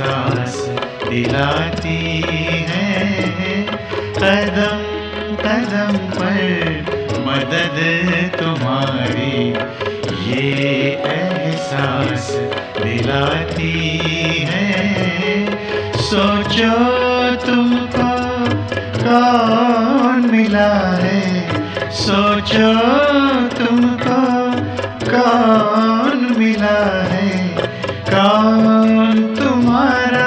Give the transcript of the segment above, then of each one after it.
एहसास दिलाती है। कदम कदम पर मदद तुम्हारी ये एहसास दिलाती है। सोचो तुमको कौन मिला है, सोचो तुमको कौन मिला है, कौन तुम्हारा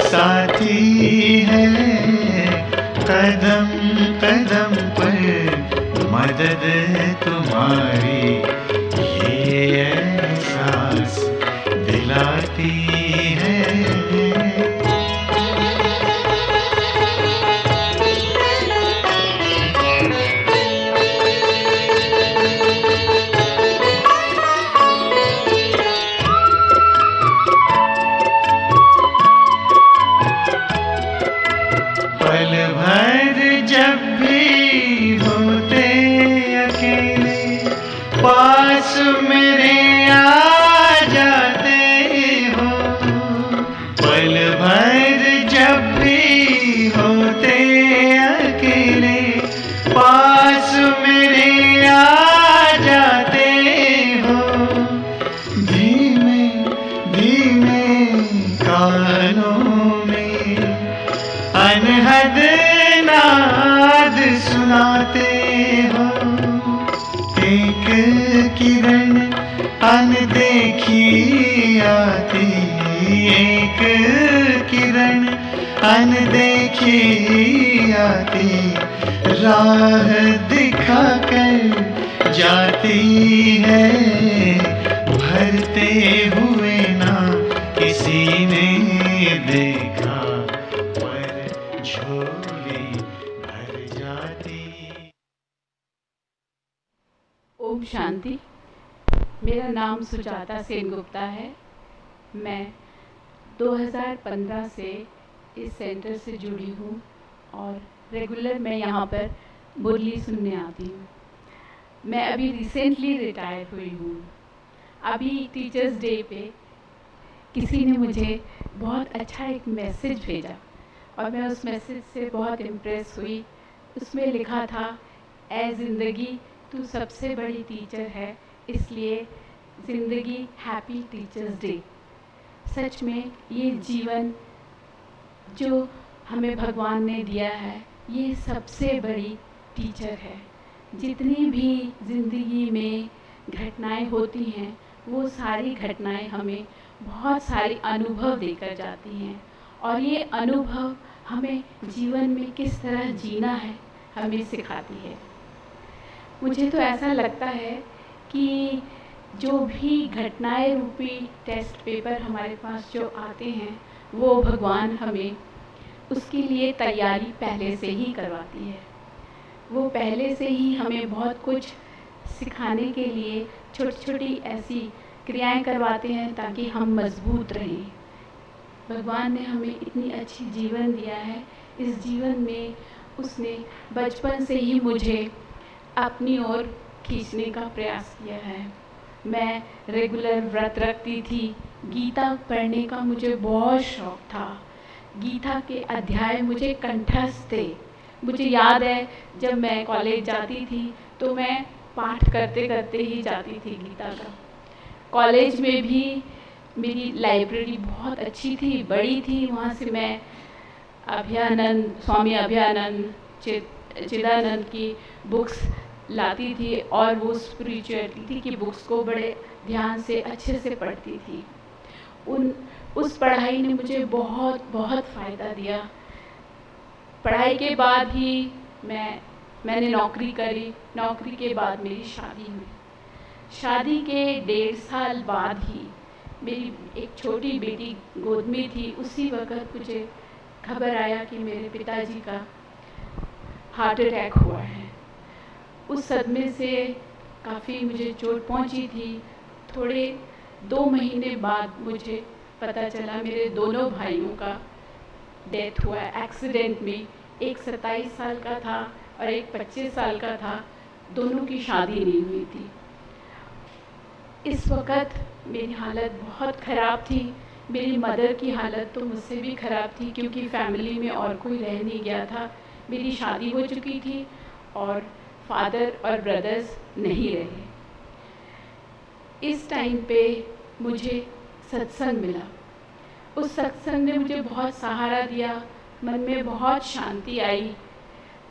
साथी है। कदम कदम पर मदद तुम्हारी ये एहसास दिलाती है। पल भर जब भी होते अकेले पास मेरे आ जाते हो। पल भर जब भी होते अकेले पास मेरे आ जाते हो। धीमे धीमे कानों में अनहद नाद सुनाते हो। एक किरण अनदेखी आती, एक किरण अनदेखी आती, राह दिखाकर जाती है। भरते हुए ना किसी ने देखा पर झोली भर जाती। ओम शांति। मेरा नाम सुजाता सेनगुप्ता है। मैं 2015 से इस सेंटर से जुड़ी हूँ और रेगुलर मैं यहाँ पर मुरली सुनने आती हूँ। मैं अभी रिसेंटली रिटायर हुई हूँ। अभी टीचर्स डे पे किसी ने मुझे बहुत अच्छा एक मैसेज भेजा और मैं उस मैसेज से बहुत इम्प्रेस हुई। उसमें लिखा था, ऐ ज़िंदगी तू सबसे बड़ी टीचर है, इसलिए ज़िंदगी हैप्पी टीचर्स डे। सच में ये जीवन जो हमें भगवान ने दिया है ये सबसे बड़ी टीचर है। जितनी भी ज़िंदगी में घटनाएं होती हैं वो सारी घटनाएं हमें बहुत सारे अनुभव देकर जाती हैं और ये अनुभव हमें जीवन में किस तरह जीना है हमें सिखाती है। मुझे तो ऐसा लगता है कि जो भी घटनाएं रूपी टेस्ट पेपर हमारे पास जो आते हैं वो भगवान हमें उसके लिए तैयारी पहले से ही करवाती है। वो पहले से ही हमें बहुत कुछ सिखाने के लिए छोटी छोटी ऐसी क्रियाएं करवाते हैं ताकि हम मजबूत रहें। भगवान ने हमें इतनी अच्छी जीवन दिया है। इस जीवन में उसने बचपन से ही मुझे अपनी ओर खींचने का प्रयास किया है। मैं रेगुलर व्रत रखती थी। गीता पढ़ने का मुझे बहुत शौक़ था। गीता के अध्याय मुझे कंठस्थ थे। मुझे याद है जब मैं कॉलेज जाती थी तो मैं पाठ करते करते ही जाती थी गीता का। कॉलेज में भी मेरी लाइब्रेरी बहुत अच्छी थी, बड़ी थी। वहाँ से मैं अभयानंद, स्वामी अभयानंद, चिदानंद की बुक्स लाती थी और वो स्पिरिचुअलिटी की बुक्स को बड़े ध्यान से अच्छे से पढ़ती थी। उस पढ़ाई ने मुझे बहुत बहुत फ़ायदा दिया। पढ़ाई के बाद ही मैंने नौकरी करी। नौकरी के बाद मेरी शादी हुई। शादी के 1.5 साल बाद ही मेरी एक छोटी बेटी गोद में थी। उसी वक्त मुझे खबर आया कि मेरे पिताजी का हार्ट अटैक हुआ है। उस सदमे से काफ़ी मुझे चोट पहुंची थी। थोड़े 2 महीने बाद मुझे पता चला मेरे दोनों भाइयों का डेथ हुआ है एक्सीडेंट में। एक 27 साल का था और एक 25 साल का था। दोनों की शादी नहीं हुई थी। इस वक्त मेरी हालत बहुत ख़राब थी। मेरी मदर की हालत तो मुझसे भी ख़राब थी, क्योंकि फैमिली में और कोई रह नहीं गया था। मेरी शादी हो चुकी थी और फादर और ब्रदर्स नहीं रहे। इस टाइम पे मुझे सत्संग मिला। उस सत्संग ने मुझे बहुत सहारा दिया, मन में बहुत शांति आई।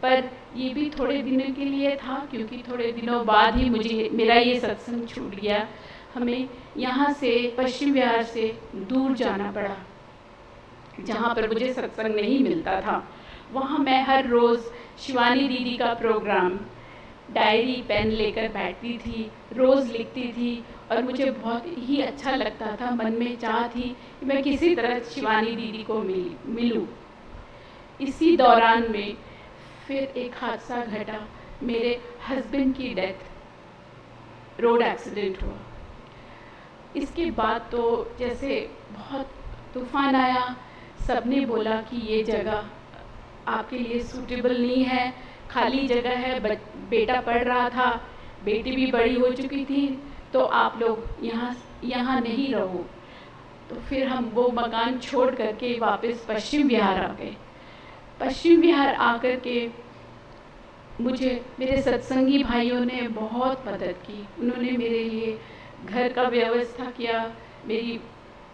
पर ये भी थोड़े दिनों के लिए था, क्योंकि थोड़े दिनों बाद ही मेरा ये सत्संग छूट गया। हमें यहाँ से, पश्चिम बिहार से दूर जाना पड़ा, जहाँ पर मुझे सत्संग नहीं मिलता था। वहाँ मैं हर रोज़ शिवानी दीदी का प्रोग्राम डायरी पेन लेकर बैठती थी, रोज़ लिखती थी और मुझे बहुत ही अच्छा लगता था। मन में चाह थी कि मैं किसी तरह शिवानी दीदी को मिलूं। इसी दौरान में फिर एक हादसा घटा। मेरे हस्बैंड की डेथ, रोड एक्सीडेंट हुआ। इसके बाद तो जैसे बहुत तूफान आया। सबने बोला कि ये जगह आपके लिए सूटेबल नहीं है, खाली जगह है, बेटा पढ़ रहा था, बेटी भी बड़ी हो चुकी थी, तो आप लोग यहाँ नहीं रहो। तो फिर हम वो मकान छोड़ करके वापस पश्चिम बिहार आ गए। पश्चिम बिहार आकर के मुझे मेरे सत्संगी भाइयों ने बहुत मदद की। उन्होंने मेरे लिए घर का व्यवस्था किया,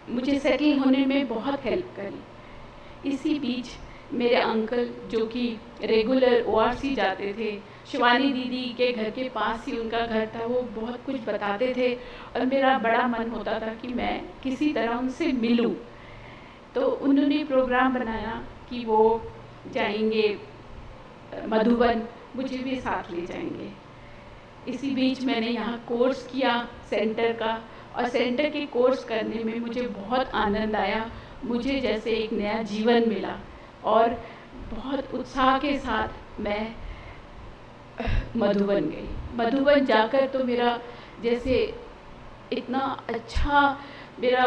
मुझे सेटल होने में बहुत हेल्प करी। इसी बीच मेरे अंकल, जो कि रेगुलर ORC जाते थे, शिवानी दीदी के घर के पास ही उनका घर था, वो बहुत कुछ बताते थे और मेरा बड़ा मन होता था कि मैं किसी तरह उनसे मिलूं। तो उन्होंने प्रोग्राम बनाया कि वो जाएंगे मधुबन, मुझे भी साथ ले जाएंगे। इसी बीच मैंने यहाँ कोर्स किया सेंटर का, और सेंटर के कोर्स करने में मुझे बहुत आनंद आया। मुझे जैसे एक नया जीवन मिला और बहुत उत्साह के साथ मैं मधुबन गई। मधुबन जाकर तो मेरा जैसे इतना अच्छा मेरा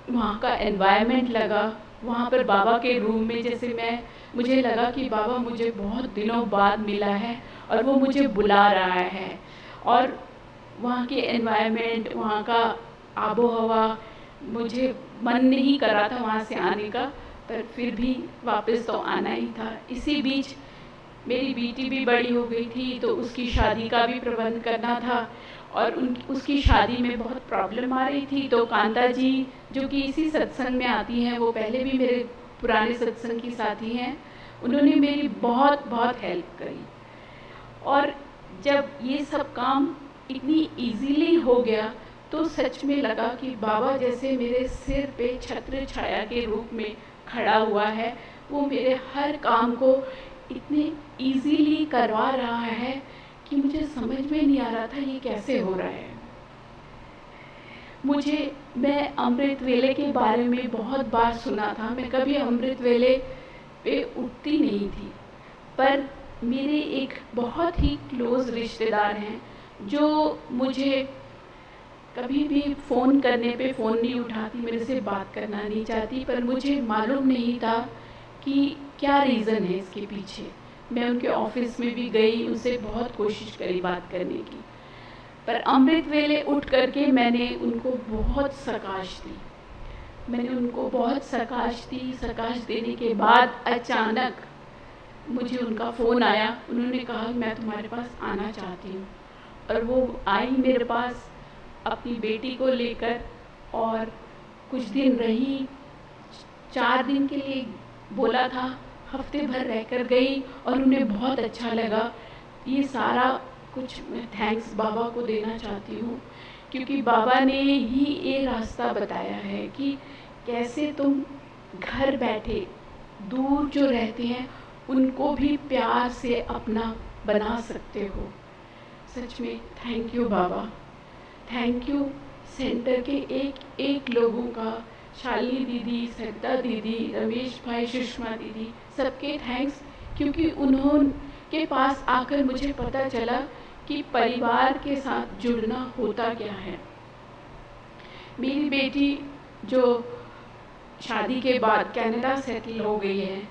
वहाँ का एनवायरनमेंट लगा। वहाँ पर बाबा के रूम में जैसे मुझे लगा कि बाबा मुझे बहुत दिनों बाद मिला है और वो मुझे बुला रहा है। और वहाँ के एनवायरनमेंट, वहाँ का आबो हवा, मुझे मन नहीं कर रहा था वहाँ से आने का, पर फिर भी वापस तो आना ही था। इसी बीच मेरी बेटी भी बड़ी हो गई थी, तो उसकी शादी का भी प्रबंध करना था और उसकी शादी में बहुत प्रॉब्लम आ रही थी। तो कांता जी, जो कि इसी सत्संग में आती हैं, वो पहले भी मेरे पुराने सत्संग की साथी हैं, उन्होंने मेरी बहुत बहुत हेल्प करी। और जब ये सब काम इतनी इजीली हो गया तो सच में लगा कि बाबा जैसे मेरे सिर पे छत्र छाया के रूप में खड़ा हुआ है। वो मेरे हर काम को इतने इजीली करवा रहा है कि मुझे समझ में नहीं आ रहा था ये कैसे हो रहा है। मैं अमृत वेले के बारे में बहुत बार सुना था। मैं कभी अमृत वेले पे उठती नहीं थी, पर मेरे एक बहुत ही क्लोज रिश्तेदार हैं जो मुझे कभी भी फ़ोन करने पे फ़ोन नहीं उठाती, मेरे से बात करना नहीं चाहती, पर मुझे मालूम नहीं था कि क्या रीज़न है इसके पीछे। मैं उनके ऑफिस में भी गई, उनसे बहुत कोशिश करी बात करने की, पर अमृत वेले उठ करके मैंने उनको बहुत सकाश दी। मैंने उनको बहुत सकाश दी। सकाश देने के बाद अचानक मुझे उनका फ़ोन आया। उन्होंने कहा मैं तुम्हारे पास आना चाहती हूँ, और वो आई मेरे पास अपनी बेटी को लेकर, और कुछ दिन रही। 4 दिन के लिए बोला था, हफ्ते भर रहकर गई और उन्हें बहुत अच्छा लगा। ये सारा कुछ मैं थैंक्स बाबा को देना चाहती हूँ, क्योंकि बाबा ने ही ये रास्ता बताया है कि कैसे तुम घर बैठे दूर जो रहते हैं उनको भी प्यार से अपना बना सकते हो। सच में thank you Baba, thank you centre के एक एक लोगों का, शालिनी दीदी, सरिता दीदी, रमेश भाई, सुषमा दीदी, सबके थैंक्स, क्योंकि उन्होंने पास आकर मुझे पता चला कि परिवार के साथ जुड़ना होता क्या है। मेरी बेटी जो शादी के बाद कनाडा सेटल हो गई है,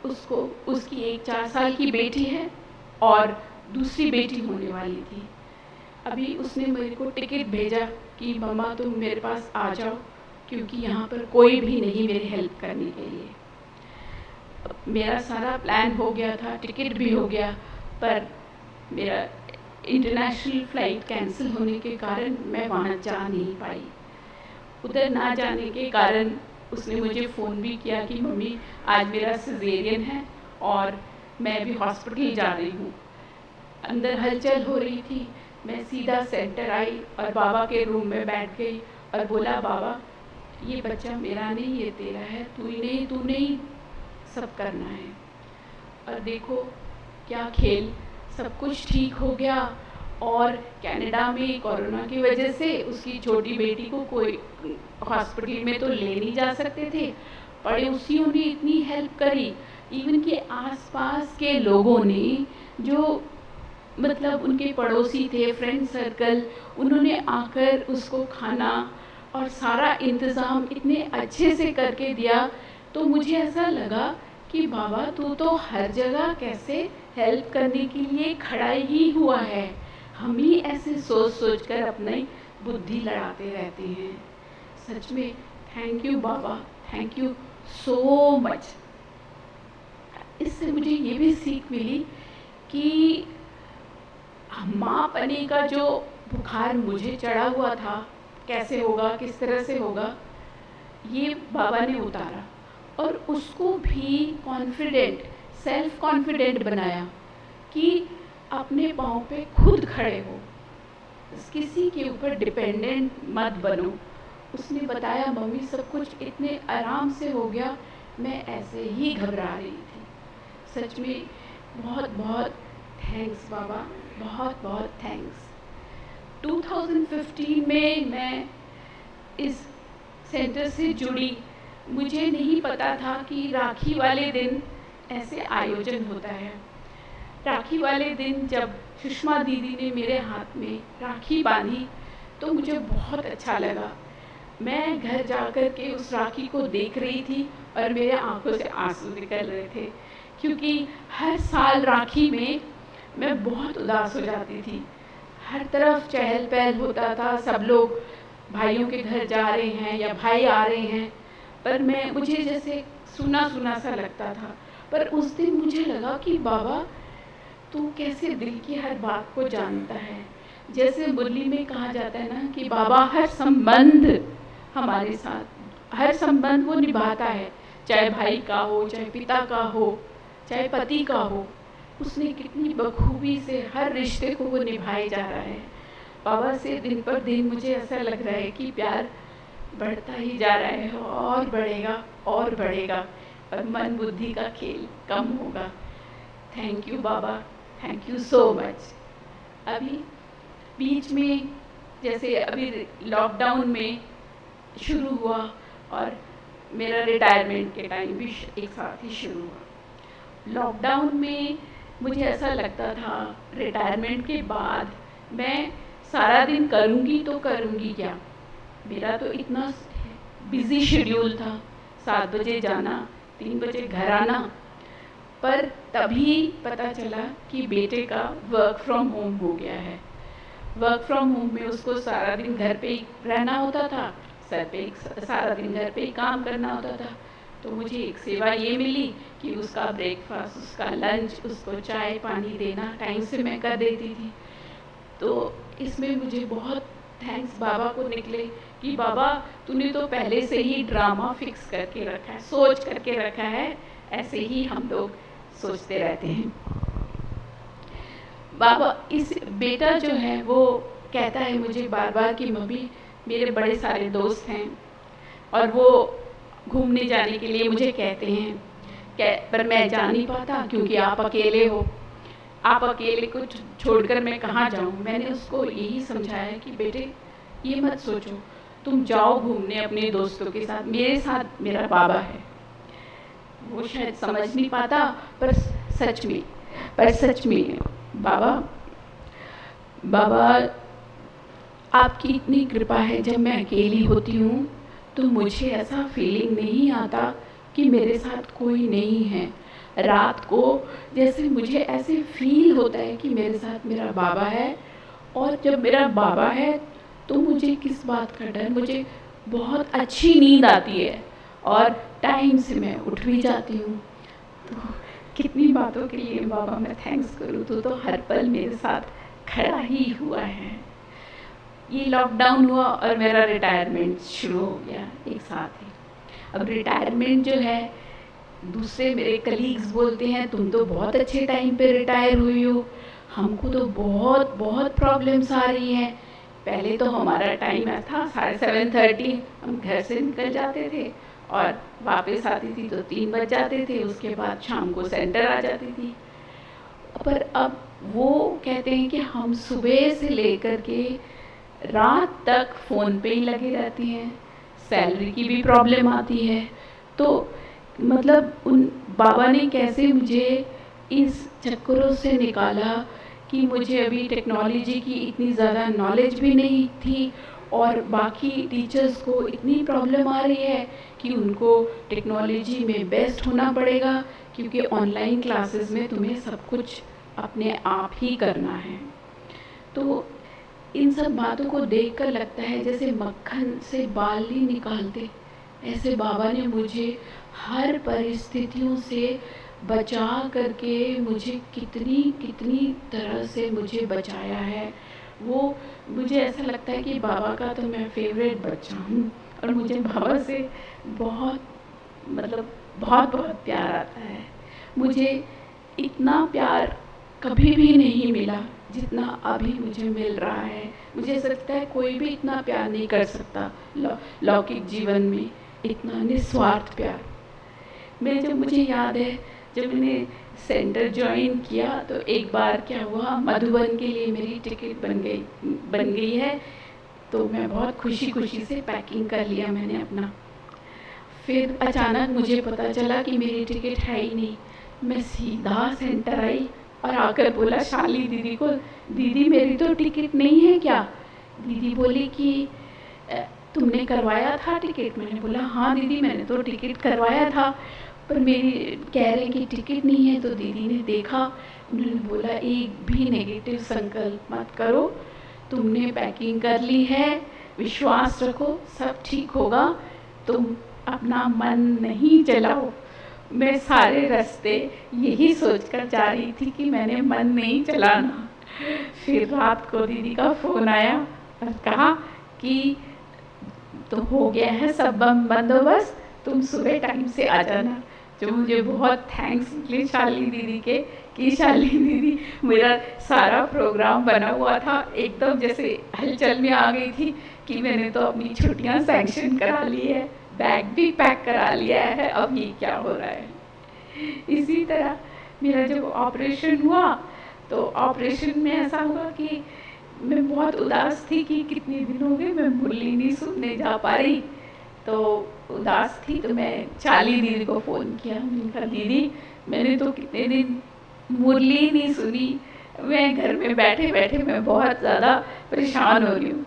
उसकी एक 4 साल की बेटी है और दूसरी बेटी होने वाली थी। अभी उसने मेरे को टिकट भेजा कि मम्मा तुम मेरे पास आ जाओ, क्योंकि यहाँ पर कोई भी नहीं मेरी हेल्प करने के लिए। मेरा सारा प्लान हो गया था, टिकट भी हो गया, पर मेरा इंटरनेशनल फ़्लाइट कैंसिल होने के कारण मैं वहाँ जा नहीं पाई। उधर ना जाने के कारण उसने मुझे फ़ोन भी किया कि मम्मी आज मेरा सिजेरियन है और मैं भी हॉस्पिटल जा रही हूँ। अंदर हलचल हो रही थी। मैं सीधा सेंटर आई और बाबा के रूम में बैठ गई और बोला, बाबा ये बच्चा मेरा नहीं, ये तेरा है, तूने ही सब करना है। और देखो क्या खेल, सब कुछ ठीक हो गया। और कनाडा में कोरोना की वजह से उसकी छोटी बेटी को कोई हॉस्पिटल में तो ले नहीं जा सकते थे, पड़ोसियों ने इतनी हेल्प करी, इवन के आसपास के लोगों ने जो मतलब उनके पड़ोसी थे, फ्रेंड सर्कल, उन्होंने आकर उसको खाना और सारा इंतज़ाम इतने अच्छे से करके दिया। तो मुझे ऐसा लगा कि बाबा तू तो हर जगह कैसे हेल्प करने के लिए खड़ा ही हुआ है। हम ही ऐसे सोच कर अपनी बुद्धि लड़ाते रहते हैं। सच में thank you Baba, thank you so much. इससे मुझे ये भी सीख मिली कि माँ बने का जो बुखार मुझे चढ़ा हुआ था, कैसे होगा, किस तरह से होगा, ये बाबा ने उतारा और उसको भी कॉन्फिडेंट, सेल्फ कॉन्फिडेंट बनाया कि अपने पाँव पे खुद खड़े हो, किसी के ऊपर डिपेंडेंट मत बनो। उसने बताया मम्मी सब कुछ इतने आराम से हो गया, मैं ऐसे ही घबरा रही थी। सच में बहुत बहुत थैंक्स बाबा, बहुत बहुत थैंक्स। 2015 में मैं इस सेंटर से जुड़ी। मुझे नहीं पता था कि राखी वाले दिन ऐसे आयोजन होता है। राखी वाले दिन जब सुषमा दीदी ने मेरे हाथ में राखी बांधी तो मुझे बहुत अच्छा लगा। मैं घर जाकर के उस राखी को देख रही थी और मेरे आंखों से आंसू निकल रहे थे, क्योंकि हर साल राखी में मैं बहुत उदास हो जाती थी। हर तरफ चहल पहल होता था, सब लोग भाइयों के घर जा रहे हैं या भाई आ रहे हैं, पर मुझे जैसे सुना सुना सा लगता था। पर उस दिन मुझे लगा कि बाबा तू कैसे दिल की हर बात को जानता है। जैसे मुरली में कहा जाता है ना कि बाबा हर संबंध हमारे साथ, हर संबंध वो निभाता है, चाहे भाई का हो, चाहे पिता का हो, चाहे पति का हो। उसने कितनी बखूबी से हर रिश्ते को वो निभाए जा रहा है। बाबा से दिन पर दिन मुझे ऐसा लग रहा है कि प्यार बढ़ता ही जा रहा है और बढ़ेगा और बढ़ेगा, और मन बुद्धि का खेल कम होगा। Thank you Baba, thank you so much. अभी बीच में जैसे अभी लॉकडाउन में शुरू हुआ और मेरा रिटायरमेंट के टाइम भी एक साथ ही शुरू हुआ। लॉकडाउन में मुझे ऐसा लगता था रिटायरमेंट के बाद मैं सारा दिन करूँगी तो करूँगी क्या। मेरा तो इतना बिज़ी शेड्यूल था, 7 बजे जाना, 3 बजे घर आना। पर तभी पता चला कि बेटे का वर्क फ्रॉम होम हो गया है। वर्क फ्रॉम होम में उसको सारा दिन घर पे ही रहना होता था, सारा दिन घर पे ही काम करना होता था। तो मुझे एक सेवा ये मिली कि उसका ब्रेकफास्ट, उसका लंच, उसको चाय पानी देना टाइम से मैं कर देती थी। तो इसमें मुझे बहुत थैंक्स बाबा को निकले कि बाबा तूने तो पहले से ही ड्रामा फिक्स करके रखा है, सोच करके रखा है, ऐसे ही हम लोग सोचते रहते हैं। बाबा इस बेटा जो है वो कहता है मुझे बार बार कि मम्मी मेरे बड़े सारे दोस्त हैं और वो घूमने जाने के लिए मुझे कहते हैं, पर मैं जा नहीं पाता क्योंकि आप अकेले हो, आप अकेले को छोड़कर मैं कहाँ जाऊँ। मैंने उसको यही समझाया कि बेटे ये मत सोचो, तुम जाओ घूमने अपने दोस्तों के साथ, मेरे साथ मेरा बाबा है। वो शायद समझ नहीं पाता, पर सच में बाबा आपकी इतनी कृपा है। जब मैं अकेली होती हूँ तो मुझे ऐसा फीलिंग नहीं आता कि मेरे साथ कोई नहीं है। रात को जैसे मुझे ऐसे फील होता है कि मेरे साथ मेरा बाबा है, और जब मेरा बाबा है तो मुझे किस बात का डर, मुझे बहुत अच्छी नींद आती है और टाइम से मैं उठ भी जाती हूँ। तो कितनी बातों के लिए बाबा मैं थैंक्स करूँ, तो हर पल मेरे साथ खड़ा ही हुआ है। ये लॉकडाउन हुआ और मेरा रिटायरमेंट शुरू हो गया एक साथ ही। अब रिटायरमेंट जो है, दूसरे मेरे कलीग्स बोलते हैं तुम तो बहुत अच्छे टाइम पे रिटायर हुई हो, हमको तो बहुत बहुत प्रॉब्लम्स आ रही हैं। पहले तो हमारा टाइम था 7:30, हम घर से निकल जाते थे और वापस आती थी तो 3 बज जाते थे, उसके बाद शाम को सेंटर आ जाती थी। पर अब वो कहते हैं कि हम सुबह से लेकर के रात तक फ़ोन पे ही लगे रहते हैं, सैलरी की भी प्रॉब्लम आती है। तो मतलब उन बाबा ने कैसे मुझे इस चक्करों से निकाला कि मुझे अभी टेक्नोलॉजी की इतनी ज़्यादा नॉलेज भी नहीं थी और बाकी टीचर्स को इतनी प्रॉब्लम आ रही है कि उनको टेक्नोलॉजी में बेस्ट होना पड़ेगा, क्योंकि ऑनलाइन क्लासेस में तुम्हें सब कुछ अपने आप ही करना है। तो इन सब बातों को देखकर लगता है जैसे मक्खन से बाल ही निकालते, ऐसे बाबा ने मुझे हर परिस्थितियों से बचा करके मुझे कितनी कितनी तरह से मुझे बचाया है। वो मुझे ऐसा लगता है कि बाबा का तो मैं फेवरेट बच्चा हूँ और मुझे बाबा से बहुत मतलब बहुत बहुत प्यार आता है। मुझे इतना प्यार कभी भी नहीं मिला जितना अभी मुझे मिल रहा है। मुझे ऐसा लगता है कोई भी इतना प्यार नहीं कर सकता लौकिक जीवन में, इतना निस्वार्थ प्यार। मुझे याद है जब मैंने सेंटर ज्वाइन किया तो एक बार क्या हुआ, मधुबन के लिए मेरी टिकट बन गई है, तो मैं बहुत खुशी खुशी से पैकिंग कर लिया मैंने अपना। फिर अचानक मुझे पता चला कि मेरी टिकट है ही नहीं। मैं सीधा सेंटर आई और आकर बोला शाली दीदी को, दीदी मेरी तो टिकट नहीं है क्या? दीदी बोली कि तुमने करवाया था टिकट? मैंने बोला हाँ दीदी मैंने तो टिकट करवाया था, पर मेरी कह रहे कि टिकट नहीं है। तो दीदी ने देखा, उन्होंने बोला एक भी नेगेटिव संकल्प मत करो, तुमने पैकिंग कर ली है, विश्वास रखो सब ठीक होगा, तुम अपना मन नहीं चलाओ। मैं सारे रास्ते यही सोचकर जा रही थी कि मैंने मन नहीं चलाना। फिर रात को दीदी का फ़ोन आया और कहा कि तो हो गया है सब बंदोबस्त, तुम सुबह टाइम से आ जाना। जो मुझे बहुत थैंक्स निकले शाली दीदी के कि शाली दीदी मेरा सारा प्रोग्राम बना हुआ था एकदम जैसे हलचल में आ गई थी कि मैंने तो अपनी छुट्टियां सैंक्शन करा ली है, बैग भी पैक करा लिया है, अब ये क्या हो रहा है। इसी तरह मेरा जब ऑपरेशन हुआ तो ऑपरेशन में ऐसा हुआ कि मैं बहुत उदास थी कि कितने दिन हो गए मैं मुरली नहीं सुनने जा पा रही। तो उदास थी तो मैं शाली दीदी को फ़ोन किया, मैंने कहा दीदी मैंने तो कितने दिन मुरली नहीं सुनी, मैं घर में बैठे बैठे मैं बहुत ज़्यादा परेशान हो रही हूँ।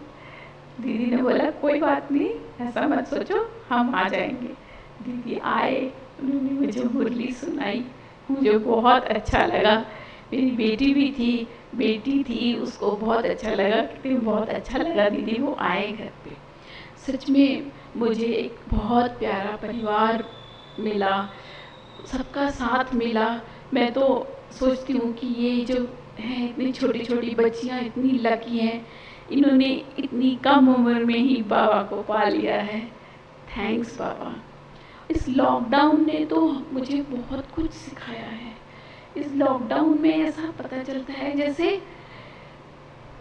दीदी ने बोला कोई बात नहीं, ऐसा मत सोचो, हम आ जाएंगे। दीदी आए, उन्होंने मुझे मुरली सुनाई, मुझे बहुत अच्छा लगा। मेरी बेटी थी उसको बहुत अच्छा लगा, कहती बहुत अच्छा लगा दीदी वो आए घर पे। सच में मुझे एक बहुत प्यारा परिवार मिला, सबका साथ मिला। मैं तो सोचती हूँ कि ये जो है इतनी छोटी छोटी बच्चियाँ इतनी लकी हैं, इन्होंने इतनी कम उम्र में ही बाबा को पा लिया है। थैंक्स बाबा। इस लॉकडाउन ने तो मुझे बहुत कुछ सिखाया है। इस लॉकडाउन में ऐसा पता चलता है जैसे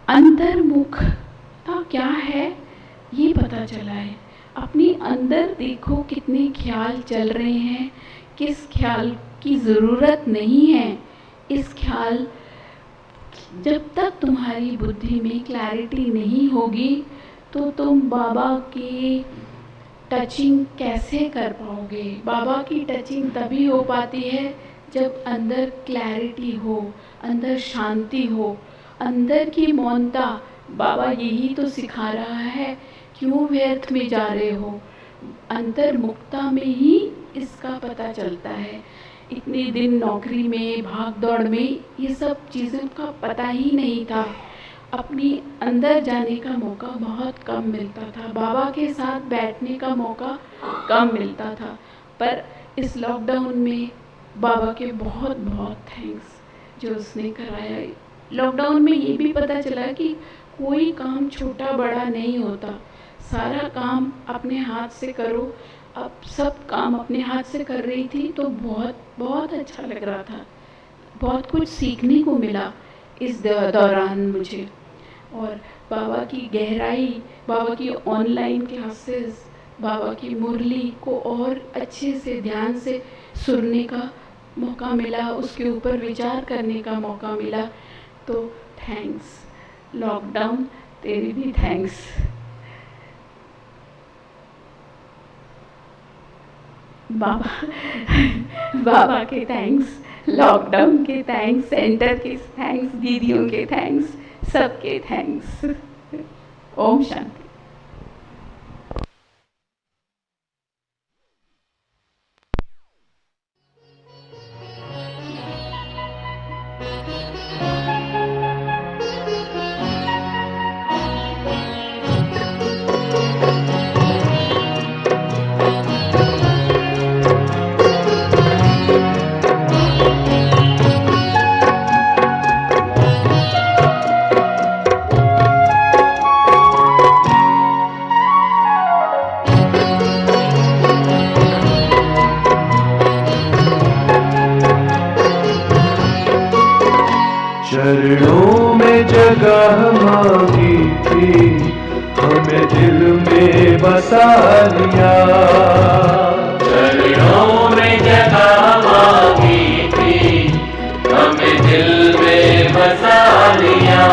अंतर्मुखता क्या है ये पता चला है। अपनी अंदर देखो कितने ख्याल चल रहे हैं, किस ख्याल की ज़रूरत नहीं है। इस ख्याल जब तक तुम्हारी बुद्धि में क्लैरिटी नहीं होगी तो तुम बाबा की टचिंग कैसे कर पाओगे। बाबा की टचिंग तभी हो पाती है जब अंदर क्लैरिटी हो, अंदर शांति हो, अंदर की मौनता। बाबा यही तो सिखा रहा है, क्यों व्यर्थ में जा रहे हो। अंतर्मुखता में ही इसका पता चलता है। इतने दिन नौकरी में भाग दौड़ में ये सब चीज़ों का पता ही नहीं था। अपनी अंदर जाने का मौका बहुत कम मिलता था, बाबा के साथ बैठने का मौका कम मिलता था। पर इस लॉकडाउन में बाबा के बहुत बहुत थैंक्स जो उसने कराया। लॉकडाउन में ये भी पता चला कि कोई काम छोटा बड़ा नहीं होता, सारा काम अपने हाथ से करो। अब सब काम अपने हाथ से कर रही थी तो बहुत बहुत अच्छा लग रहा था, बहुत कुछ सीखने को मिला इस दौरान मुझे। और बाबा की गहराई, बाबा की ऑनलाइन क्लासेस, बाबा की मुरली को और अच्छे से ध्यान से सुनने का मौका मिला, उसके ऊपर विचार करने का मौका मिला। तो थैंक्स लॉकडाउन, तेरी भी थैंक्स। बाबा के थैंक्स, लॉकडाउन के थैंक्स, सेंटर के थैंक्स, दीदियों के थैंक्स, सबके थैंक्स। ओम शांति। चरणों में जगह मांगी थी, हमें दिल में बसा लिया। चरणों में जगह मांगी थी, हमें दिल में बसा लिया।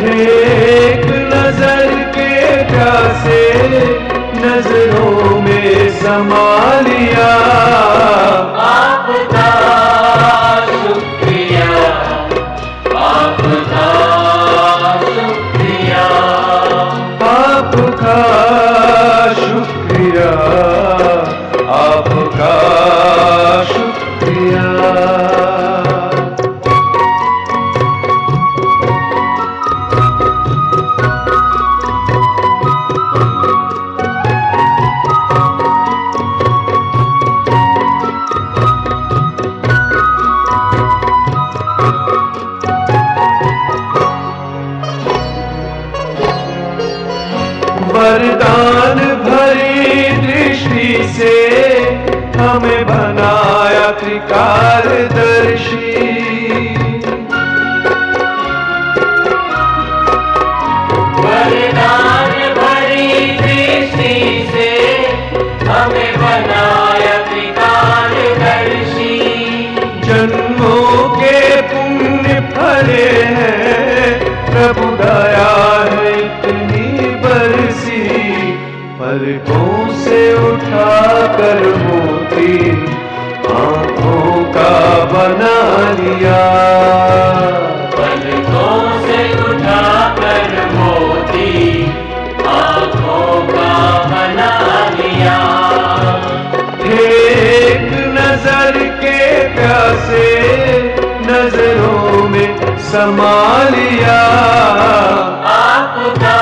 एक नजर के प्यासे नजरों में समा लिया। आपका शुक्रिया, आपका शुक्रिया, आपका शुक्रिया, आपका शुक्रिया। वरदान भरी दृष्टि से हमें बनाया त्रिकालदर्शी। वरदान भरी दृष्टि से हमें बनाया त्रिकालदर्शी। जन्मों के पुण्य फले हैं, प्रभु दया है इतनी बरसी। पलकों से उठा कर मोती आंखों का बना लिया। पलकों से उठा कर मोती आंखों का बना लिया। एक नजर के प्यासे नजरों में समा लिया। आपका